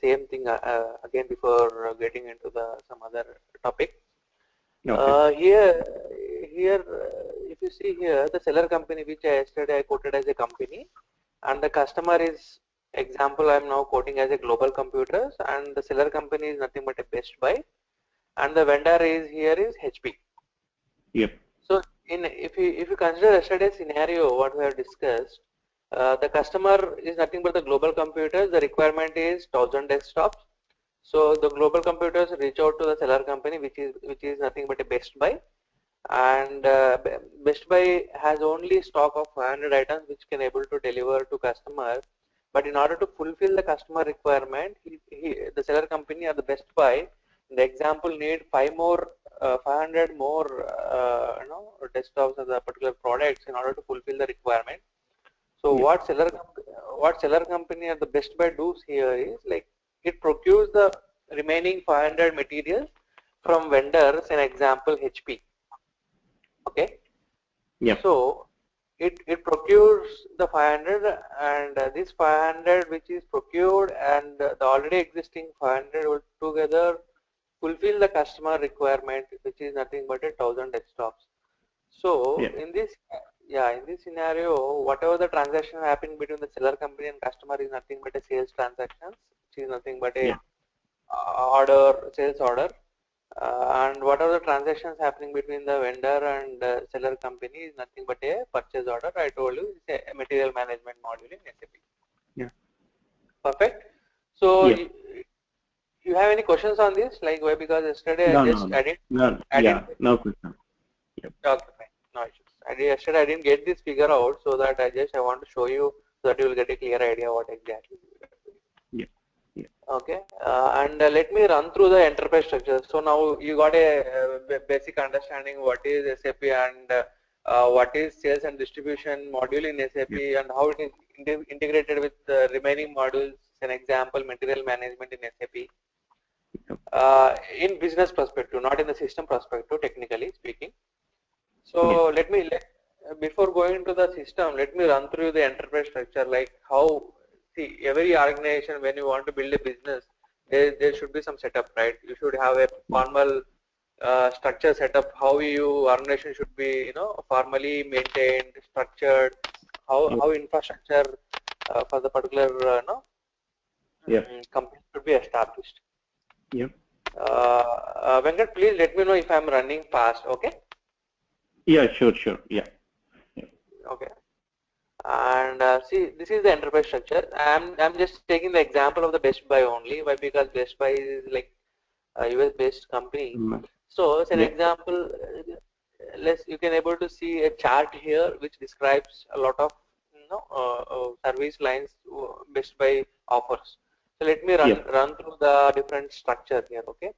same thing again before getting into some other topic. Okay. If you see here, the seller company which yesterday I quoted as a company, and the customer is example I'm now quoting as a Global Computers, and the seller company is nothing but a Best Buy, and the vendor is here is HP. Yep. So if you consider yesterday's scenario, what we have discussed, the customer is nothing but the Global Computers. The requirement is 1,000 desktops. So the Global Computers reach out to the seller company, which is nothing but a Best Buy, and Best Buy has only stock of 500 items which can able to deliver to customer. But in order to fulfill the customer requirement, the seller company or the Best Buy, the example need 500 more desktops of the particular products in order to fulfill the requirement. So what seller company or the Best Buy does here is like it procures the remaining 500 materials from vendors, an example HP. Okay. Yep. So it procures the 500, and this 500 which is procured and the already existing 500 will together fulfill the customer requirement, which is nothing but 1,000 desktops. So Yep. in this scenario, whatever the transaction happening between the seller company and customer is nothing but a sales transactions, which is nothing but a sales order. And whatever the transactions happening between the vendor and seller company is nothing but a purchase order. I told you it's a material management module in SAP. Yeah. Perfect. So Yeah. you have any questions on this? Like why? Because yesterday No, I just no, added. no. Yeah, no question. Yep. Okay, fine. No issues. Yesterday I didn't get this figure out, so that I want to show you so that you will get a clear idea what exactly. Yeah. Yeah. Okay, and let me run through the enterprise structure. So now you got a basic understanding what is SAP and what is sales and distribution module in SAP, Yep. and how it is integrated with the remaining modules. An example, material management in SAP. Yep. In business perspective, not in the system perspective, technically speaking. So before going to the system, let me run through the enterprise structure, like how, see, every organization, when you want to build a business, there should be some setup, right? You should have a formal structure setup, how you organization should be, formally maintained, structured, how infrastructure for the particular, company should be established. Yep. Venkat, please let me know if I'm running fast, okay? Yeah, sure. Yeah. Okay. And see, this is the enterprise structure. I'm just taking the example of the Best Buy only. Why? Because Best Buy is like a US-based company. So as an example, you can able to see a chart here which describes a lot of service lines Best Buy offers. So let me run through the different structure here. Okay.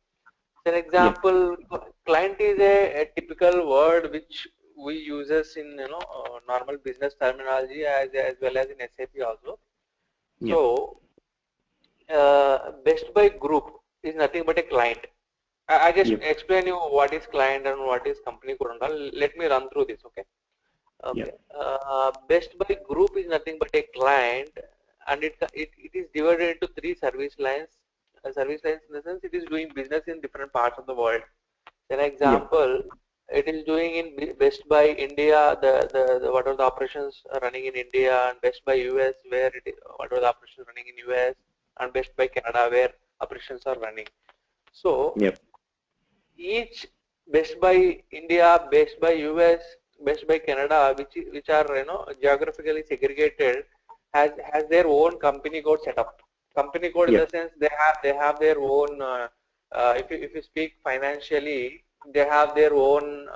So an example, client is a typical word which we uses in normal business terminology as well as in SAP also. So Best Buy Group is nothing but a client. I just explain you what is client and what is company code. Let me run through this, okay? Okay. Best Buy Group is nothing but a client, and it is divided into three service lines. Service lines in the sense it is doing business in different parts of the world. An example, it is doing in Best Buy India, the what are the operations running in India, and Best Buy US where what are the operations running in US, and Best Buy Canada where operations are running. So each Best Buy India, Best Buy US, Best Buy Canada, which are geographically segregated, has their own company code set up. Company code in the sense they have their own. If you speak financially, they have their own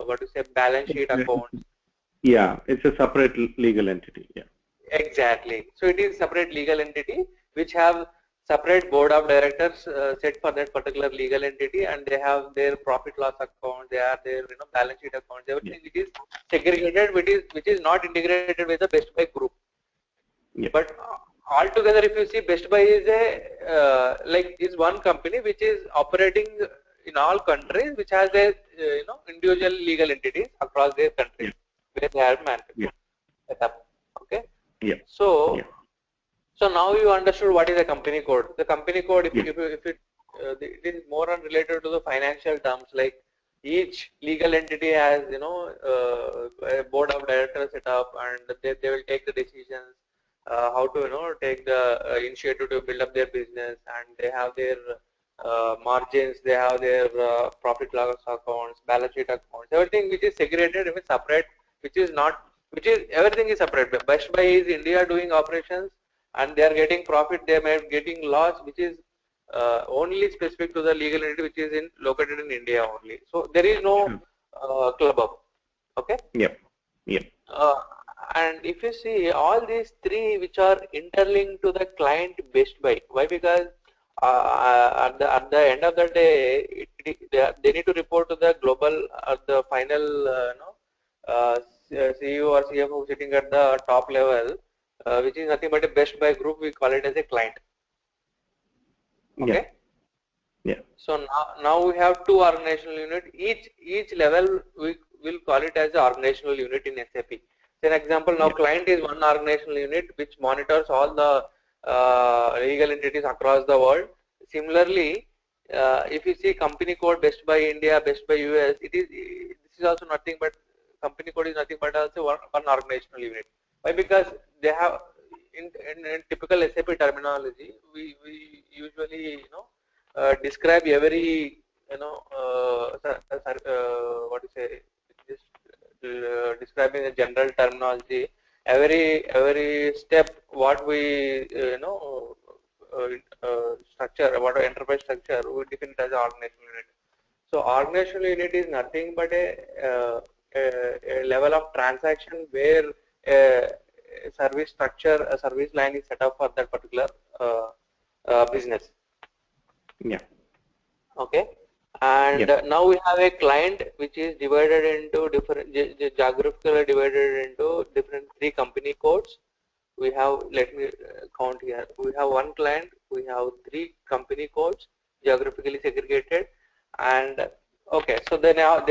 what to say balance sheet accounts. Yeah, it's a separate legal entity. Yeah. Exactly. So it is separate legal entity which have separate board of directors set for that particular legal entity, and they have their profit loss account, they have their balance sheet accounts, everything which is segregated, which is not integrated with the Best Buy Group. But altogether, if you see, Best Buy is is one company which is operating in all countries, which has their individual legal entities across their countries where they have manufactured set up. Okay. So now you understood what is a company code. The company code, it is more on related to the financial terms, like each legal entity has, a board of directors set up, and they will take the decisions, how to, take the initiative to build up their business, and they have their margins, they have their profit loss accounts, balance sheet accounts, everything which is segregated, even separate, which is everything is separate. Best Buy is India doing operations, and they are getting profit, they may be getting loss, which is only specific to the legal entity which is located in India only. So there is no club up. Okay. Yep. Yep. And if you see all these three which are interlinked to the client Best Buy, why? Because at the end of the day, they need to report to the global, the final, CEO or CFO sitting at the top level, which is nothing but a Best Buy group. We call it as a client. Okay. Yeah. So now we have two organizational unit. Each level we will call it as an organizational unit in SAP. So an example, now client is one organizational unit which monitors all the legal entities across the world. Similarly, if you see company code Best Buy India, Best Buy US, this is also nothing but company code is nothing but also one organizational unit. Why? Because they have in typical SAP terminology, we usually describe every what to say, just describing a general terminology, every step what we structure, what our enterprise structure, we define it as an organizational unit. So organizational unit is nothing but a level of transaction where a service structure, a service line is set up for that particular business. Yeah. Okay. And now we have a client which is divided into different, geographically divided into different three company codes. We have, let me count here. We have one client, we have three company codes, geographically segregated, and okay. So they now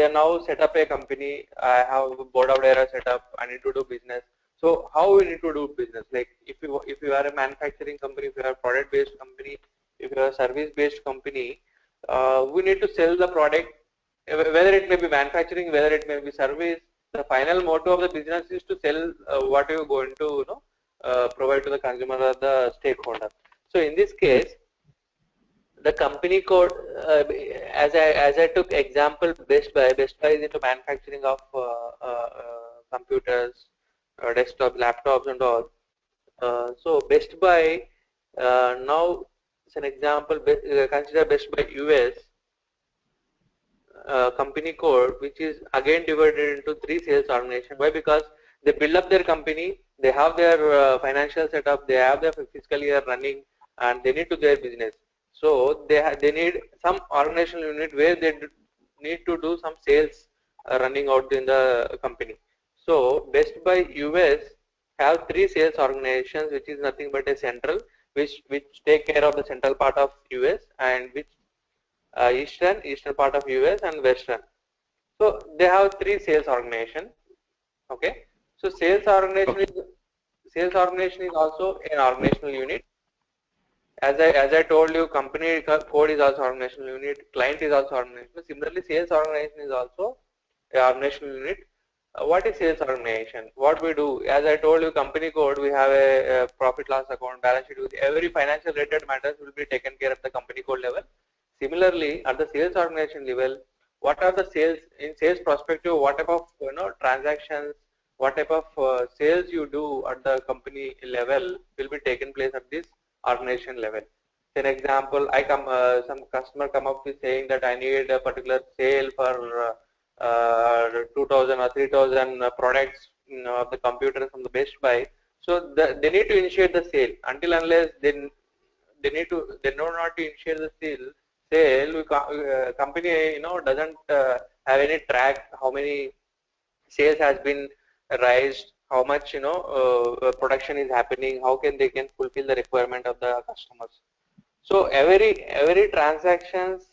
set up a company. I have a board of directors set up. I need to do business. So how we need to do business? Like if you are a manufacturing company, if you are a product based company, if you are a service based company, we need to sell the product, whether it may be manufacturing, whether it may be service. The final motto of the business is to sell what you are going to provide to the consumer or the stakeholder. So in this case, the company code, as I took example, Best Buy is into manufacturing of computers, desktop, laptops, and all. So Best Buy now, as an example, consider Best Buy US company code, which is again divided into three sales organizations. Why? Because they build up their company, they have their financial setup, they have their fiscal year running, and they need to do their business. So they need some organizational unit where they need to do some sales running out in the company. So Best Buy US have three sales organizations, which is nothing but a central, which take care of the central part of US, and which eastern part of US, and western. So they have three sales organization. Okay. So sales organization is also an organizational unit. As I told you, company code is also organizational unit, client is also organizational. Similarly, sales organization is also an organizational unit. What is sales organization? What we do, as I told you, company code, we have a profit loss account, balance sheet, with every financial related matters will be taken care of at the company code level. Similarly, at the sales organization level, what are the sales in sales perspective? What type of transactions, what type of sales you do at the company level will be taken place at this organization level. For example, some customer come up with saying that I need a particular sale for 2,000 or 3,000 products of the computer from the Best Buy. So they need to initiate the sale. Until unless they know not to initiate the sale, company doesn't have any track how many sales has been raised, how much production is happening, how they can fulfill the requirement of the customers. So every transactions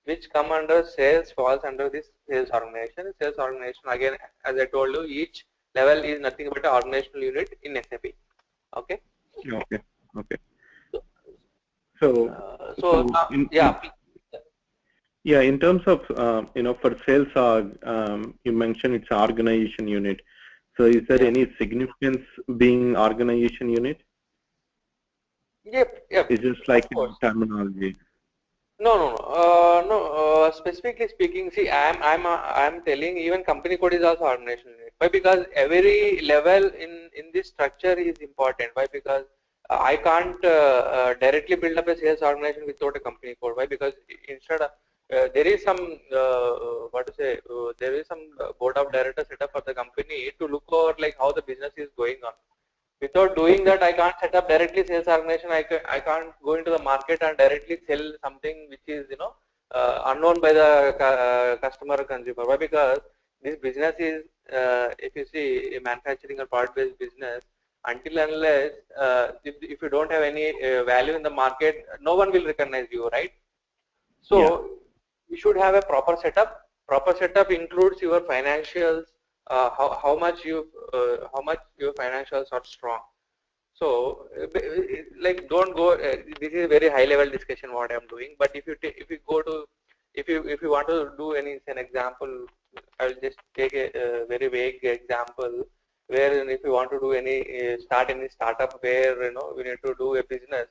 which come under sales falls under this sales organization. Sales organization, again, as I told you, each level is nothing but an organizational unit in SAP. Okay. Okay. Okay. Yeah. Yeah, in terms of for sales org, you mentioned it's organization unit. So is there any significance being organization unit? Yep. It's just like terminology. No. Specifically speaking, see, I'm telling even company code is also organization unit. Why? Because every level in this structure is important. Why? Because I can't directly build up a sales organization without a company code. Why? Because instead of there is some there is some board of directors set up for the company to look over like how the business is going on. Without doing that, I can't set up directly sales organization. I can't go into the market and directly sell something which is unknown by the customer or consumer. Why? Because this business is, if you see, a manufacturing or product-based business. Until unless if you don't have any value in the market, no one will recognize you, right? So you should have a proper setup. Proper setup includes your financials, how much your financials are strong. So like don't go. This is a very high level discussion what I am doing. But if you go to if you want to do an example, I will just take a very vague example where if you want to do any start any startup where we need to do a business,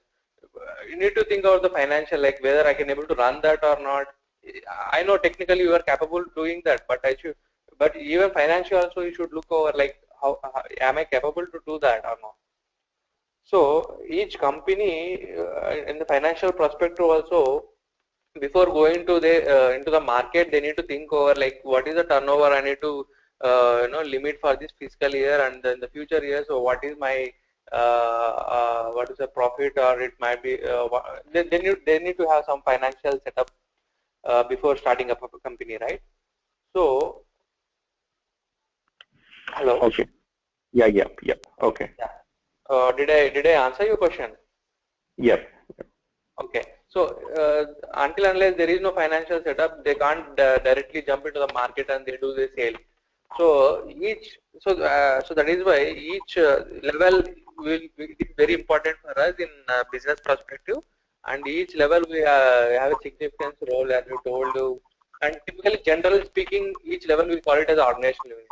you need to think about the financial, like whether I can able to run that or not. I know technically you are capable doing that, but even financial also you should look over like how am I capable to do that or not. So each company in the financial perspective also, before going to the into the market, they need to think over like what is the turnover I need to limit for this fiscal year and then the future years. So what is my what is the profit, or it might be they need to have some financial setup before starting up a company, right? So hello. Okay. Yeah. Okay. Yeah. Did I answer your question? Yep. Okay. So until unless there is no financial setup, they can't directly jump into the market and they do the sale. So so that is why each level will be very important for us in business perspective, and each level we have a significant role, as you told you. And typically, generally speaking, each level we call it as organizational unit,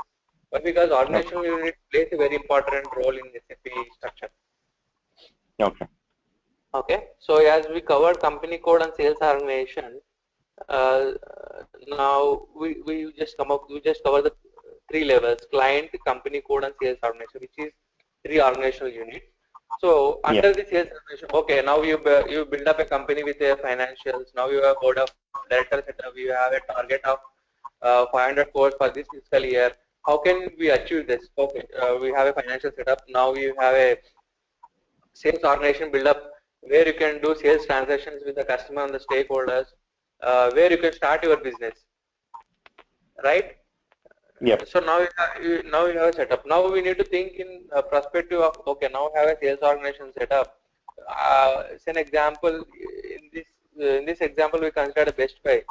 but because organizational unit plays a very important role in SAP structure. Okay. Okay, so as we covered company code and sales organization, uh, now we just cover the three levels: client, company code, and sales organization, which is three organizational units. So under the sales organization, okay, now you build up a company with a financials. Now you have board of directors setup. You have a target of 500 crores for this fiscal year. How can we achieve this? Okay, we have a financial setup. Now we have a sales organization build up where you can do sales transactions with the customer and the stakeholders, where you can start your business, right? Yep. So now you have a setup. Now we need to think in perspective of, okay, now we have a sales organization setup. As an example, in this example we consider a Best Buy.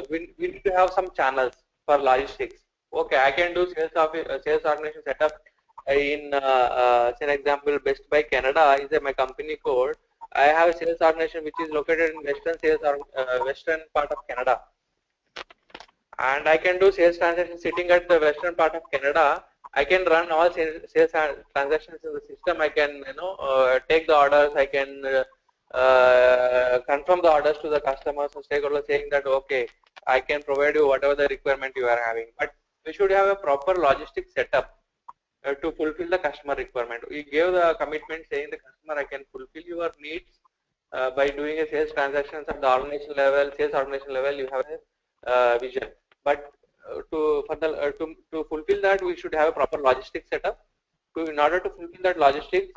We need to have some channels for logistics. Okay, I can do sales organization setup in as an example, Best Buy Canada is my company code. I have a sales organization which is located in western part of Canada, and I can do sales transactions sitting at the western part of Canada. I can run all sales transactions in the system. I can take the orders. I can confirm the orders to the customers and stakeholders, saying that okay, I can provide you whatever the requirement you are having. But we should have a proper logistic setup to fulfill the customer requirement. We gave the commitment saying the customer, I can fulfill your needs by doing a sales transactions at the organization level, sales organization level. You have a vision, but to fulfill that, we should have a proper logistic setup. In order to fulfill that logistics,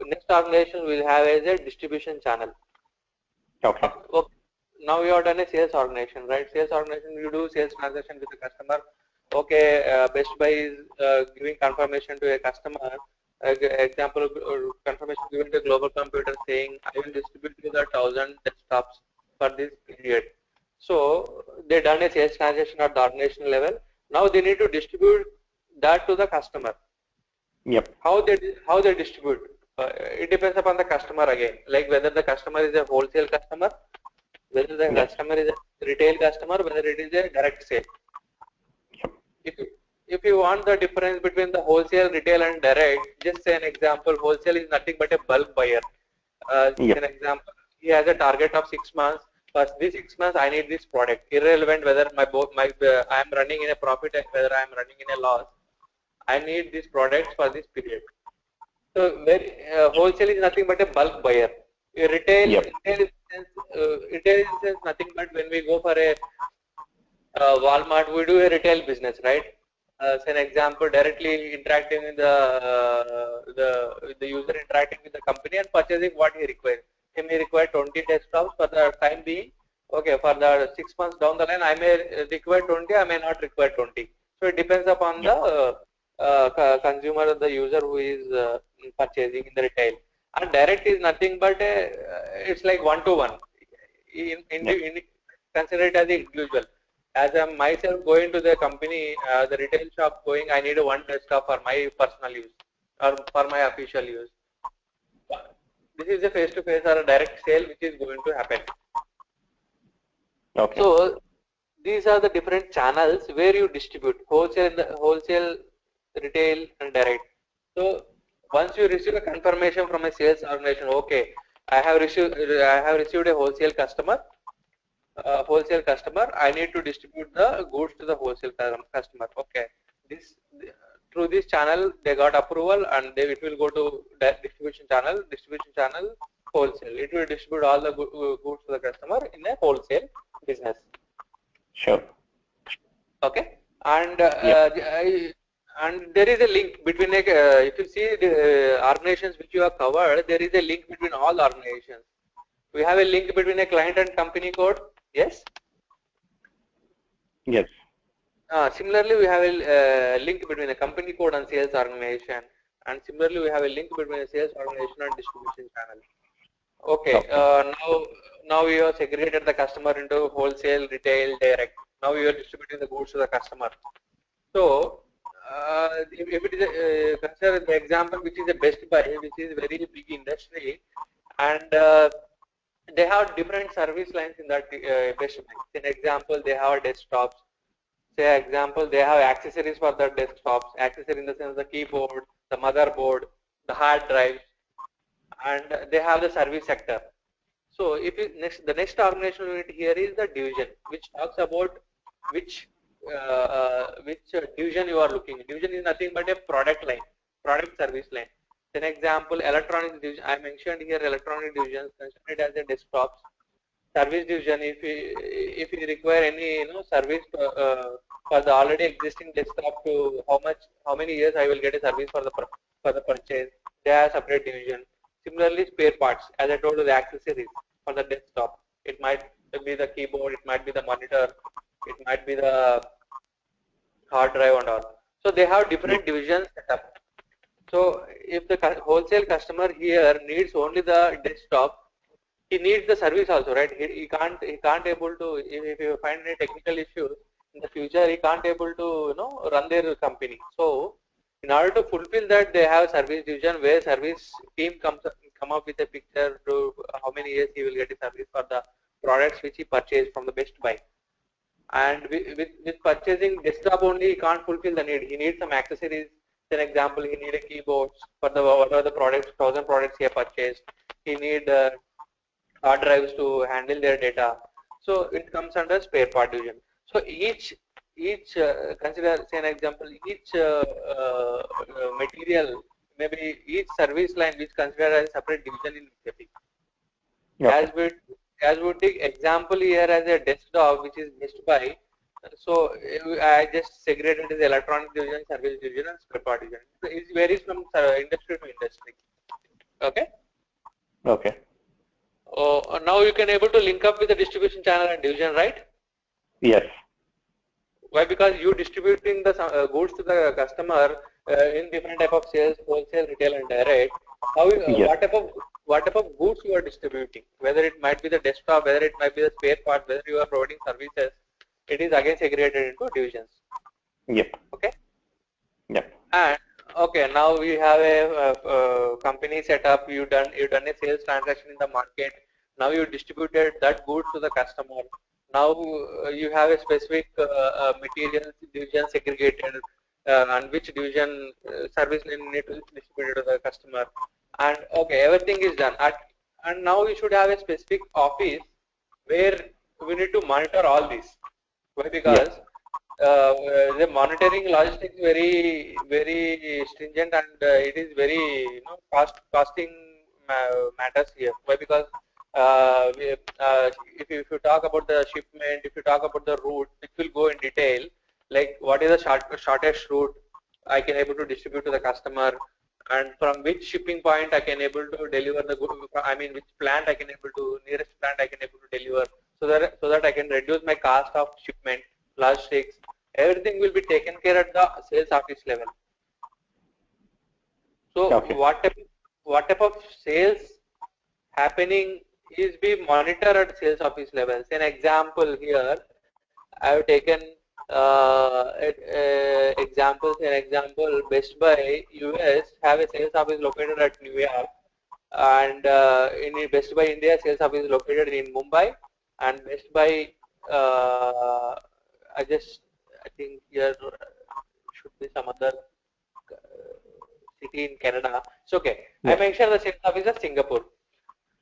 next organization will have as a distribution channel. Okay. Now you have done a sales organization, right? Sales organization, you do sales transaction with the customer. Okay, Best Buy is giving confirmation to a customer. Example, confirmation given to Global Computer saying, I will distribute you the 1,000 desktops for this period. So they done a sales transaction at the organization level. Now they need to distribute that to the customer. Yep. How they distribute? It depends upon the customer again, like whether the customer is a wholesale customer, whether the Yes. customer is a retail customer, whether it is a direct sale. Yep. If you want the difference between the wholesale, retail, and direct, just say an example. Wholesale is nothing but a bulk buyer. Yep. An example, he has a target of 6 months. For these 6 months, I need this product, irrelevant whether I am running in a profit and whether I am running in a loss. I need these products for this period. So, wholesale is nothing but a bulk buyer. Retail, Yep. retail is nothing but when we go for a Walmart, we do a retail business, right? As an example, directly interacting with the user interacting with the company and purchasing what he requires. He may require 20 desktops for the time being. Okay, for the 6 months down the line, I may require 20, I may not require 20. So it depends upon Yep. the consumer or the user who is purchasing in the retail. And direct is nothing but it's like one-to-one. Consider it as an individual. As I'm myself going to the company, the retail shop going, I need one desktop for my personal use or for my official use. This is a face-to-face or a direct sale which is going to happen. Okay. So these are the different channels where you distribute wholesale, retail, and direct. So once you receive a confirmation from a sales organization, okay, I have received a wholesale customer. I need to distribute the goods to the wholesale customer. Okay, this through this channel they got approval and it will go to that distribution channel wholesale. It will distribute all the goods to the customer in a wholesale business. Sure. Okay, and Yep. and there is a link between if you see the organizations which you have covered, there is a link between all organizations. We have a link between a client and company code. Yes. Yes. Similarly, we have a link between a company code and sales organization, and similarly, we have a link between a sales organization and distribution channel. Okay. Now we have segregated the customer into wholesale, retail, direct. Now we are distributing the goods to the customer. So, if it is consider the example which is a Best Buy, which is a very big industry, and they have different service lines in that Best Buy. In example, they have desktops. Say example, they have accessories for the desktops. Accessory in the sense the keyboard, the motherboard, the hard drives, and they have the service sector. So if you the next organizational unit here is the division, which talks about which division you are looking. Division is nothing but a product line, product service line. An example, electronics division. I mentioned here electronic divisions considered as a desktops. Service division, if you require any service for the already existing desktop, to how many years I will get a service for the purchase, they have separate division. Similarly, spare parts, as I told you, the accessories for the desktop. It might be the keyboard, it might be the monitor, it might be the hard drive and all. So they have different divisions set up. So if the wholesale customer here needs only the desktop, he needs the service also, right? He can't able to, if you find any technical issues in the future, he can't able to run their company. So in order to fulfill that, they have service division where service team come up with a picture to how many years he will get a service for the products which he purchased from the Best Buy. And with purchasing desktop only, he can't fulfill the need. He needs some accessories. For example, he need a keyboard for the whatever the products, 1,000 products he has purchased. He need hard drives to handle their data. So it comes under spare part division. So each consider, say an example, each material, maybe each service line which considered as a separate division in SAP. Okay. As we take example here as a desktop which is Best Buy. So I just segregated as electronic division, service division, and spare part division. It varies from industry to industry. Okay. Okay. Now you can able to link up with the distribution channel and division, right? Yes. Why? Because you distributing the goods to the customer in different type of sales, wholesale, retail, and direct. How Yes. what type of goods you are distributing? Whether it might be the desktop, whether it might be the spare part, whether you are providing services, it is again segregated into divisions. Yep. Okay. Yeah. And okay, now we have a company set up. You've done a sales transaction in the market. Now you distributed that goods to the customer. Now you have a specific material division segregated, and which division service need to distribute to the customer. And okay, everything is done. And now you should have a specific office where we need to monitor all this. Why? Yeah. Because the monitoring logistics very stringent, and it is very costing matters here. Why? Because if you talk about the shipment, if you talk about the route, it will go in detail, like what is the shortest route I can able to distribute to the customer, and from which shipping point I can able to deliver the good, I mean which plant I can able to, nearest plant I can able to deliver, so that I can reduce my cost of shipment, logistics, everything will be taken care at the sales office level. So Okay. what type of sales happening is be monitored at sales office level. An example here, I have taken examples. An example, Best Buy US have a sales office located at New York, and in Best Buy India sales office is located in Mumbai, and Best Buy I think here should be some other city in Canada. It's okay. I Yeah. mentioned the sales office is Singapore.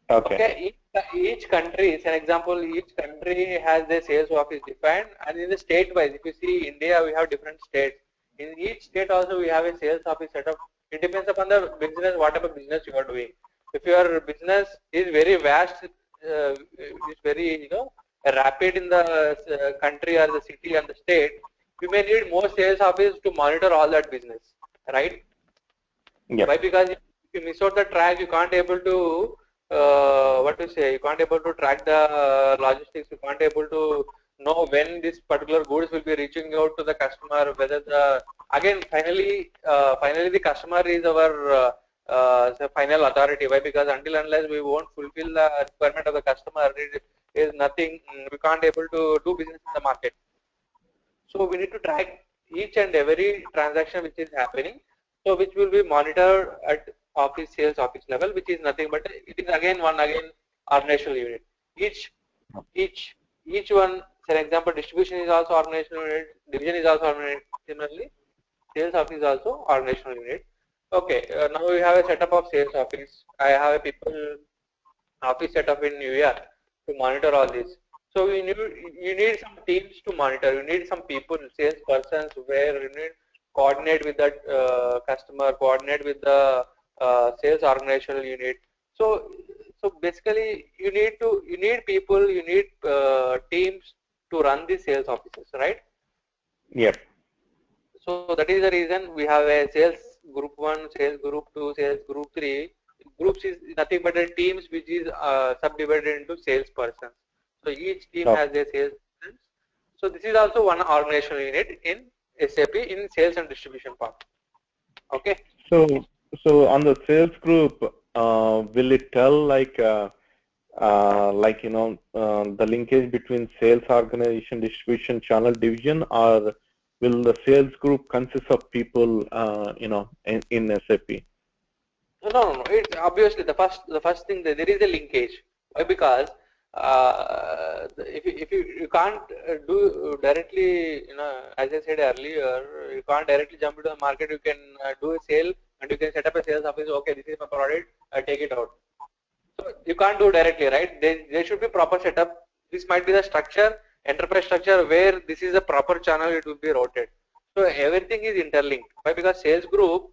Okay. Okay, each country, is an example, each country has their sales office defined, and in the state wise, if you see India, we have different states. In each state also we have a sales office set up. It depends upon the business, whatever business you are doing. If your business is very vast, is very rapid in the country or the city and the state, you may need more sales office to monitor all that business, right? Yeah. Why? Because if you miss out the track, you can't able to what to say. You can't able to track the logistics. You can't able to know when this particular goods will be reaching out to the customer. Whether the again finally the customer is our the final authority. Why? Because until unless we won't fulfill the requirement of the customer, it is nothing. We can't able to do business in the market. So we need to track each and every transaction which is happening. So which will be monitored at office sales office level, which is nothing but it is again organizational unit. Each one, for example, distribution is also organizational unit, division is also organizational. Similarly, sales office is also organizational unit. Okay, now we have a setup of sales office. I have a people office setup in New York to monitor all this. So you need some teams to monitor. You need some people, sales persons, where you need coordinate with that customer, coordinate with the sales organizational unit. So basically, you need people, you need teams to run the sales offices, right? Yep. So that is the reason we have a sales group 1, sales group 2, sales group 3. Groups is nothing but a teams which is subdivided into sales persons. So each team has their sales persons. So this is also one organizational unit in SAP in sales and distribution part. Okay. So on the sales group, will it tell like the linkage between sales organization, distribution, channel, division, or will the sales group consist of people, in SAP? No. It's obviously the first thing that there is a linkage. Why? Because if you can't do directly, as I said earlier, you can't directly jump into the market. You can do a sale and you can set up a sales office. Okay, this is my product. I take it out. So you can't do directly, right? There should be proper setup. This might be the structure, enterprise structure, where this is a proper channel. It will be routed. So everything is interlinked. Why? Because sales group.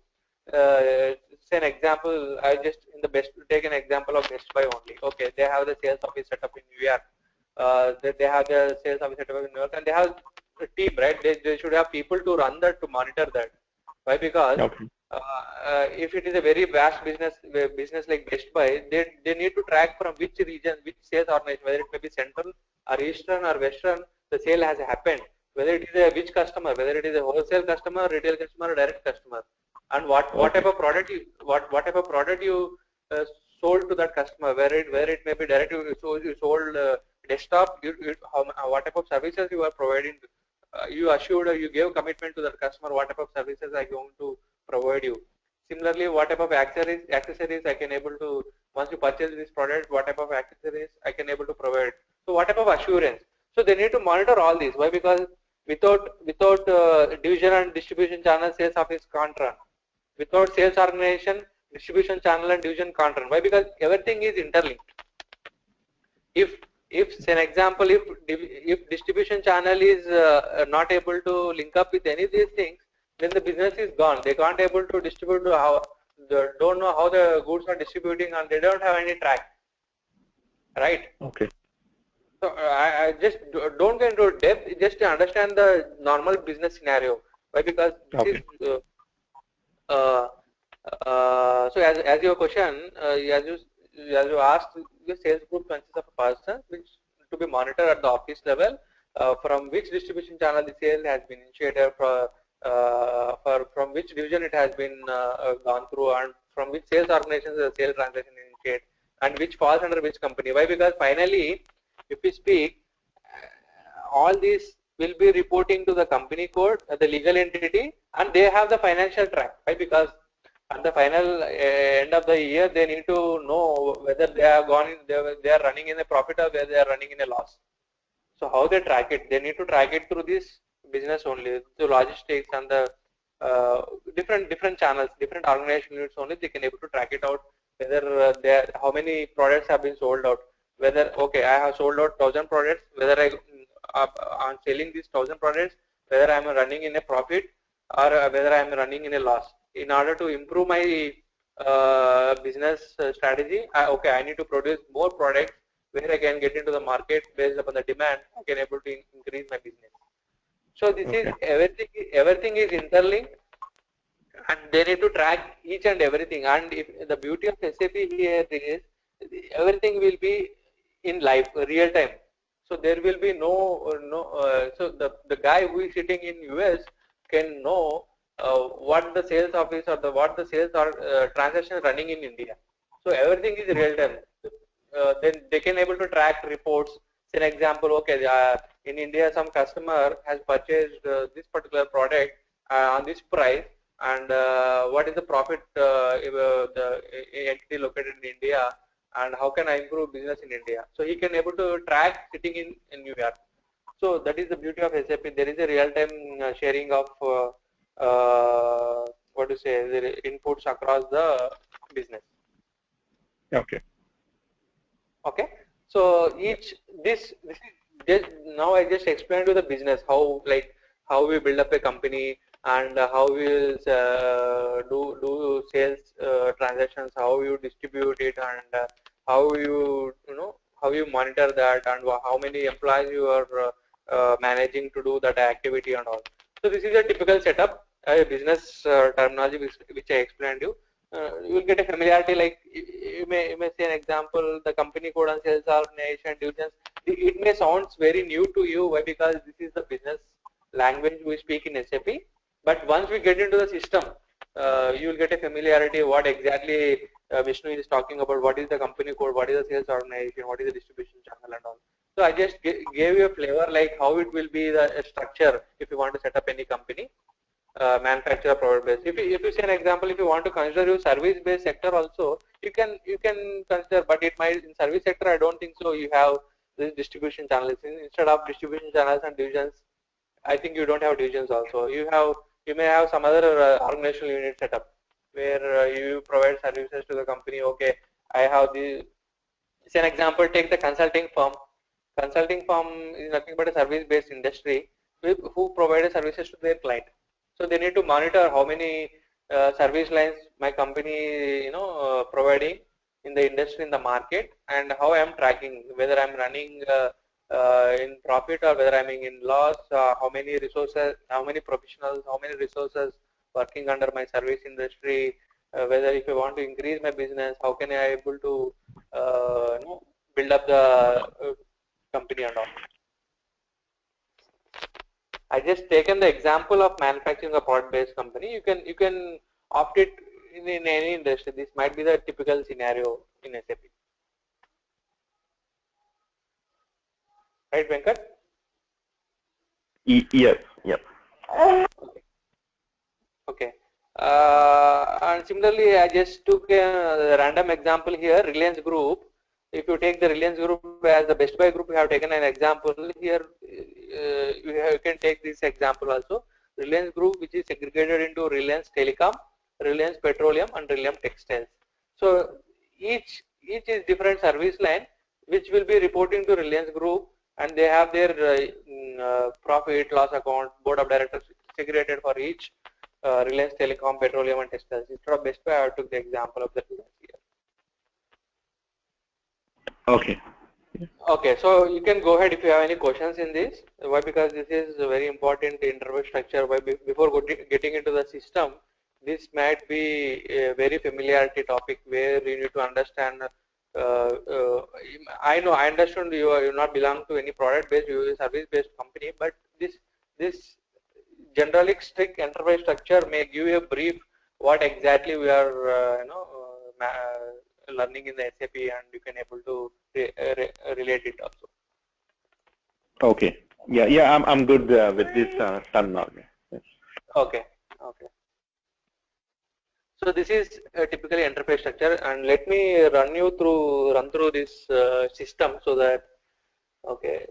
Say an example. I just in the best take an example of Best Buy only. Okay, they have the sales office set up in New York. They have the sales office set up in New York, and they have a team, right? They should have people to run that, to monitor that. Why? Because Okay. if it is a very vast business like Best Buy, they need to track from which region, which sales organization, whether it may be central or eastern or western, the sale has happened. Whether it is a which customer, whether it is a wholesale customer, retail customer, or direct customer, and what type of product what type of product you sold to that customer, where it may be direct, you sold desktop, what type of services you are providing you assured or you gave commitment to the customer what type of services I going to provide you. Similarly, what type of accessories I can able to, once you purchase this product, what type of accessories I can able to provide. So what type of assurance? So they need to monitor all these. Why? Because without division and distribution channel, sales office can't run. Without sales organization, distribution channel and division can't run. Why? Because everything is interlinked. If say an example, if distribution channel is not able to link up with any of these things, then the business is gone. They can't able to distribute how, don't know how the goods are distributing, and they don't have any track, right? Okay. So I just don't get into depth, just to understand the normal business scenario. Why? Because this Okay. is uh, so as your question, as you asked, the sales group consists of a person which to be monitored at the office level, from which distribution channel the sale has been initiated, from which division it has been gone through, and from which sales organization the sale transaction initiated, and which falls under which company. Why? Because finally, if we speak, all these will be reporting to the company code, the legal entity, and they have the financial track. Why? Because at the final end of the year, they need to know whether they are gone in, they are running in a profit or whether they are running in a loss. So how they track it? They need to track it through this business only, through logistics and the different channels, different organization units only. They can able to track it out whether how many products have been sold out. Whether okay, I have sold out 1,000 products. Whether I'm selling these 1,000 products, whether I'm running in a profit or whether I'm running in a loss. In order to improve my business strategy, okay, I need to produce more products where I can get into the market based upon the demand. I can able to increase my business. So this is everything is interlinked, and they need to track each and everything. And if the beauty of SAP here is everything will be in live, real time. So there will be so the guy who is sitting in US can know what the sales office or what the sales are transaction running in India. So everything is real time. Then they can able to track reports. Say an example, okay, in India some customer has purchased this particular product on this price, and what is the profit if, the entity located in India, and how can I improve business in India? So he can able to track sitting in New York. So that is the beauty of SAP. There is a real-time sharing of what to say, the inputs across the business. Okay. Okay. So this is just, now I just explained to the business how we build up a company, and how we do sales transactions, how you distribute it, and how how you monitor that, and how many employees you are managing to do that activity and all. So this is a typical setup, a business terminology which I explained you. You will get a familiarity, like you may say an example, the company code and sales organization divisions. It may sounds very new to you. Why? Because this is the business language we speak in SAP. But once we get into the system, you will get a familiarity what exactly Vishnu is talking about. What is the company code? What is the sales organization? What is the distribution channel and all. So I just gave you a flavor like how it will be the structure if you want to set up any company. Manufacturer product based. If you say an example, if you want to consider your service based sector also, you can consider, but it might in service sector I don't think so. You have this distribution channels instead of distribution channels and divisions. I think you don't have divisions also. You may have some other organizational unit setup where you provide services to the company. Okay, I have the. Say an example. Take the consulting firm. Consulting firm is nothing but a service based industry who provide services to their client. So they need to monitor how many service lines my company providing in the industry, in the market, and how I am tracking whether I am running in profit or whether I am in loss. How many resources, how many professionals, how many resources working under my service industry. Whether if I want to increase my business, how can I able to build up the company and all. I just taken the example of manufacturing a product-based company. You can opt it in any industry. This might be the typical scenario in SAP. Right, Venkat? Yes. Yep. Okay. And similarly, I just took a random example here, Reliance Group. If you take the Reliance Group as the Best Buy Group, we have taken an example here. You can take this example also. Reliance Group, which is segregated into Reliance Telecom, Reliance Petroleum, and Reliance Textiles. So each is different service line, which will be reporting to Reliance Group, and they have their profit loss account, board of directors segregated for each. Reliance Telecom, Petroleum, and Textiles. Instead of Best Buy, I took the example of the Reliance here. Okay. Okay, so you can go ahead if you have any questions in this. Why? Because this is a very important interview structure. Why? Before getting into the system, this might be a very familiarity topic where you need to understand. I understand you not belong to any product based, you are a service based company, but this generally strict enterprise structure may give you a brief what exactly we are learning in the SAP, and you can able to relate it also. Okay. Yeah. I'm good with this terminology. Yes. Okay. So this is typically enterprise structure, and let me run through this system so that okay.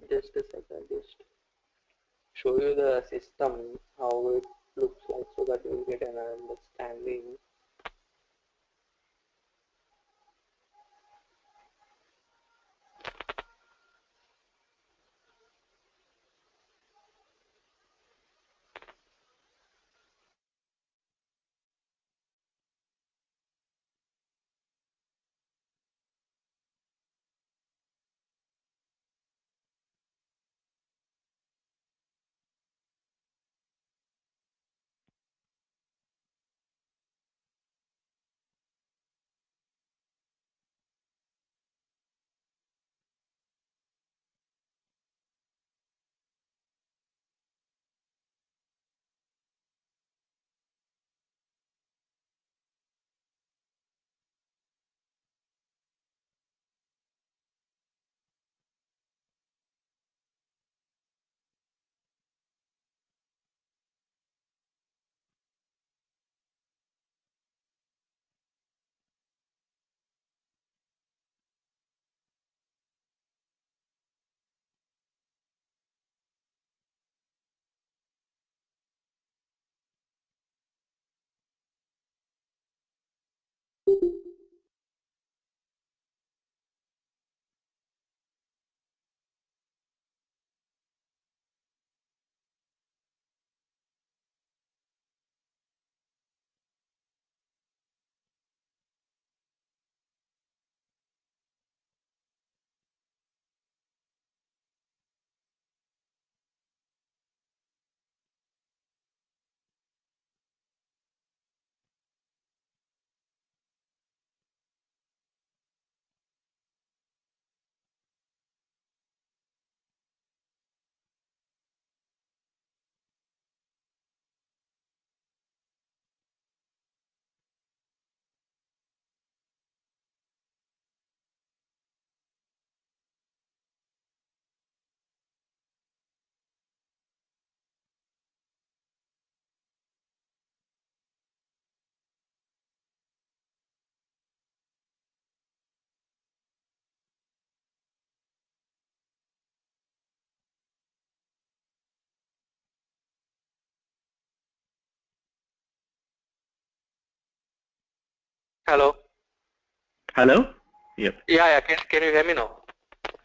Just a second, just show you the system how it looks like so that you will get an understanding. Hello. Hello. Yep. Yeah. Can you hear me now?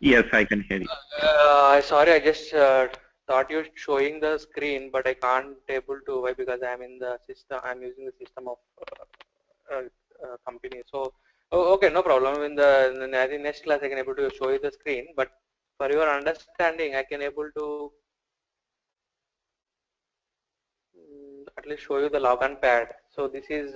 Yes, I can hear you. Sorry, I just thought you showing the screen, but I can't able to. Why? Because I'm in the system. I'm using the system of company. So, okay, no problem. I think next class I can able to show you the screen. But for your understanding, I can able to at least show you the login pad. So this is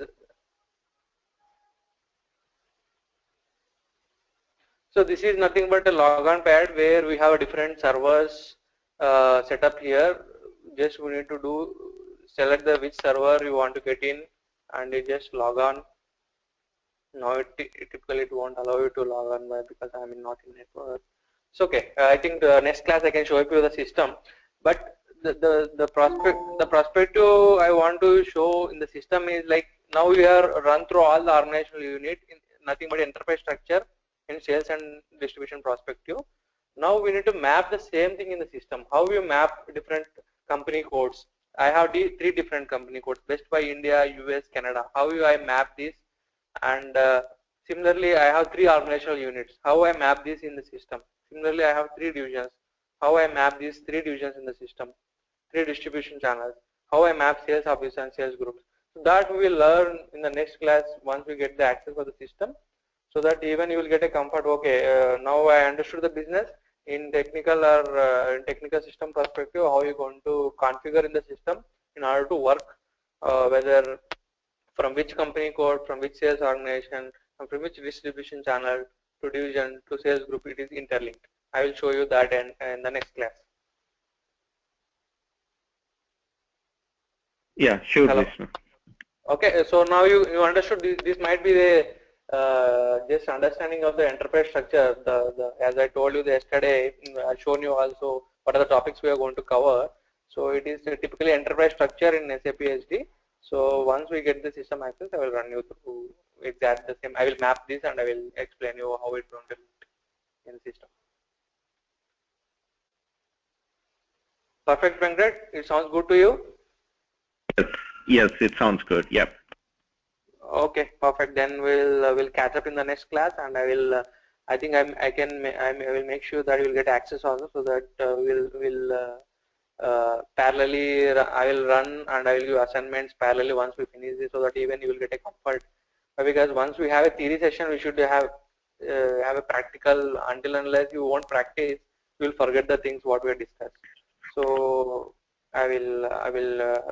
So this is nothing but a logon pad where we have different servers set up here. Just we need to do select the which server you want to get in, and you just log on. Now typically it won't allow you to log on by because I'm not in network. It's okay. I think the next class I can show you the system, but the perspective I want to show in the system is like now we are run through all the organizational unit in nothing but enterprise structure in sales and distribution perspective. Now we need to map the same thing in the system. How you map different company codes? I have three different company codes: Best Buy India, US, Canada. How do I map this? And similarly, I have three organizational units. How I map this in the system? Similarly, I have three divisions. How I map these three divisions in the system? Three distribution channels. How I map sales office and sales groups. So that we will learn in the next class once we get the access for the system. So that even you will get a comfort. Okay, now I understood the business in technical or in technical system perspective. How you going to configure in the system in order to work, whether from which company code, from which sales organization, and from which distribution channel to division to sales group, it is interlinked. I will show you that in the next class. Yeah, sure, Hello. Vishnu. Okay, so now you understood this might be the just understanding of the enterprise structure. As I told you yesterday, I've shown you also what are the topics we are going to cover. So it is typically enterprise structure in SAP SD. So once we get the system access, I will run you through exact the same. I will map this and I will explain you how it's going to look in the system. Perfect, Venkat. It sounds good to you? Yes, it sounds good. Yep. Okay, perfect. Then we'll catch up in the next class, and I think I will make sure that you will get access also, so that parallelly I will run and I will give assignments parallelly once we finish this, so that even you will get a comfort. Because once we have a theory session, we should have a practical. Until unless you won't practice, you will forget the things what we have discussed. So I will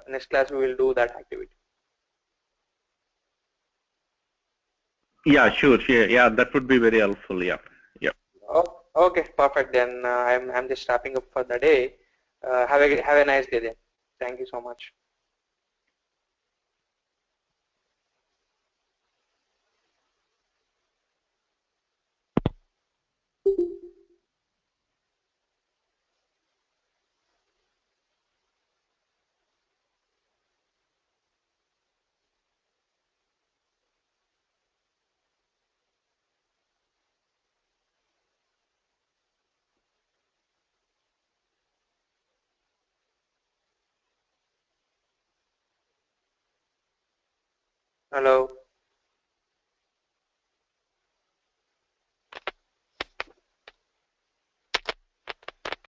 next class we will do that activity. Yeah, sure. Yeah, that would be very helpful. Yeah. Yeah. Oh, okay, perfect. Then I'm just wrapping up for the day. Have a nice day then. Thank you so much. Hello.